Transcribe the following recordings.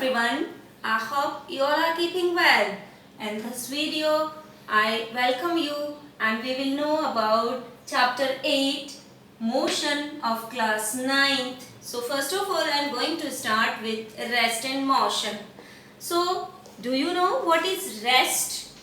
everyone. I hope you all are keeping well. In this video, I welcome you and we will know about chapter 8, motion of class 9th. So first of all, I am going to start with rest and motion. So, do you know what is rest?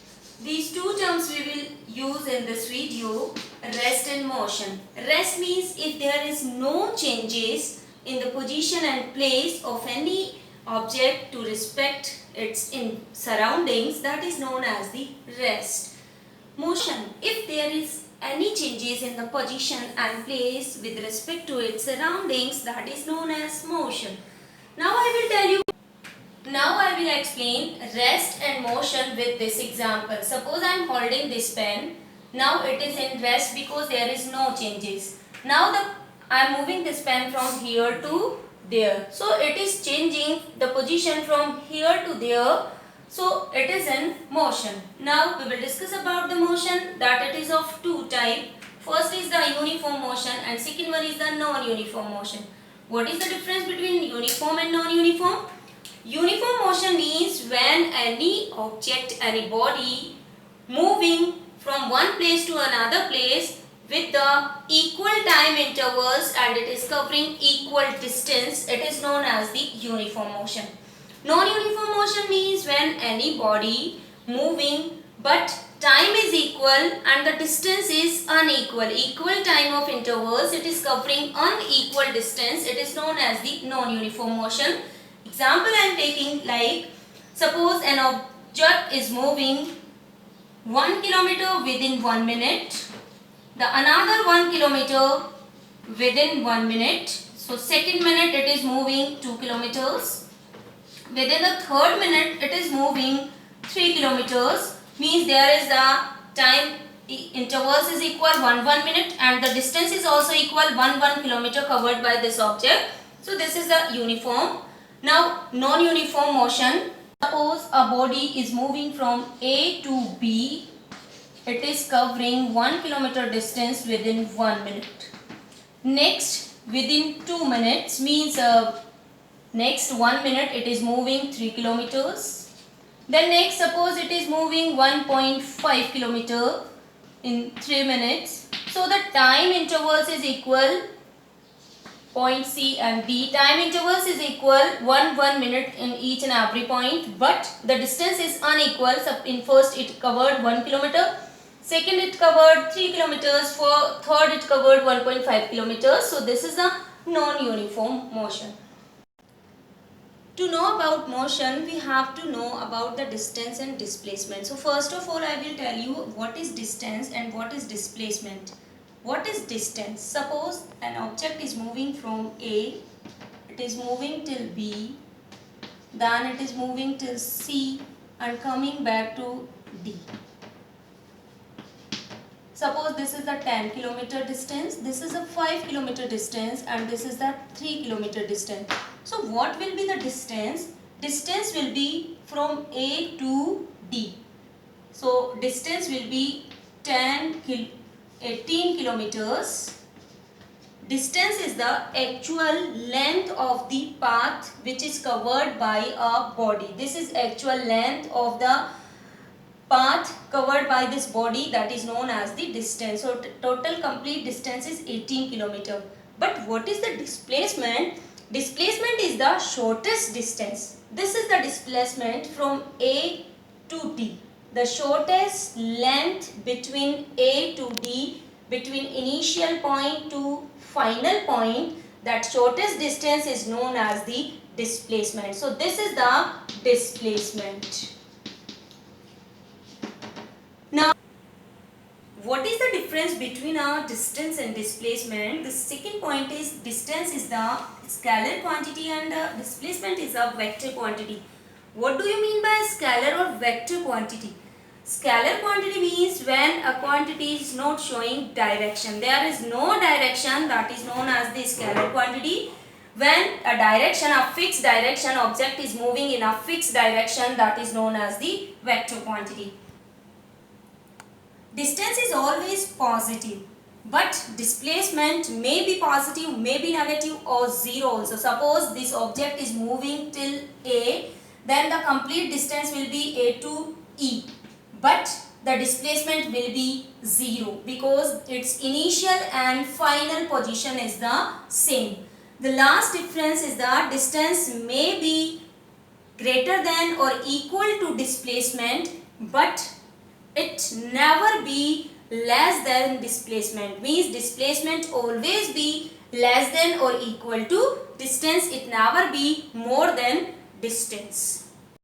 These two terms we will use in this video, rest and motion. Rest means if there is no changes in the position and place of any object to respect its surroundings, that is known as the rest. Motion, if there is any changes in the position and place with respect to its surroundings, that is known as motion. Now I will explain rest and motion with this example. Suppose I am holding this pen. Now it is in rest because there is no changes. Now I am moving this pen from here to there. So it is changing the position from here to there. So it is in motion. Now we will discuss about the motion, that it is of two types. First is the uniform motion and second one is the non-uniform motion. What is the difference between uniform and non-uniform? Uniform motion means when any object, any body moving from one place to another place with the equal time intervals and it is covering equal distance, it is known as the uniform motion. Non-uniform motion means when any body moving but time is equal and the distance is unequal. Equal time of intervals, it is covering unequal distance, it is known as the non-uniform motion. Example I am taking, like suppose an object is moving 1 kilometer within 1 minute, the another 1 kilometer within 1 minute. So second minute it is moving 2 kilometers. Within the third minute it is moving 3 kilometers. Means there is the time intervals is equal 1 minute and the distance is also equal 1 kilometer covered by this object. So this is the uniform. Now non-uniform motion. Suppose a body is moving from A to B. It is covering 1 kilometer distance within 1 minute. Next within 2 minutes means next 1 minute it is moving 3 kilometers. Then next suppose it is moving 1.5 kilometer in 3 minutes. So the time intervals is equal. Point C and D time intervals is equal 1 minute in each and every point, but the distance is unequal. So in first it covered 1 kilometer, second it covered 3 kilometers, for third it covered 1.5 kilometers. So this is the non-uniform motion. To know about motion, we have to know about the distance and displacement. So first of all, I will tell you what is distance and what is displacement. What is distance? Suppose an object is moving from A, it is moving till B, then it is moving till C and coming back to D. Suppose this is the 10 kilometer distance, this is a 5 kilometer distance and this is the 3 kilometer distance. So what will be the distance? Distance will be from A to D. So distance will be 18 kilometers. Distance is the actual length of the path which is covered by a body. This is actual length of the path covered by this body, that is known as the distance. So total complete distance is 18 kilometers. But what is the displacement? Displacement is the shortest distance. This is the displacement from A to D. The shortest length between A to D, between initial point to final point, that shortest distance is known as the displacement. So this is the displacement. Now, what is the difference between a distance and displacement? The second point is distance is the scalar quantity and displacement is a vector quantity. What do you mean by scalar or vector quantity? Scalar quantity means when a quantity is not showing direction. There is no direction, that is known as the scalar quantity. When a direction, a fixed direction, object is moving in a fixed direction, that is known as the vector quantity. Distance is always positive. but displacement may be positive, may be negative or zero also. Suppose this object is moving till A, then the complete distance will be A to E, but the displacement will be zero because its initial and final position is the same. The last difference is the distance may be greater than or equal to displacement, but it never be less than displacement. Means displacement always be less than or equal to distance. It never be more than distance.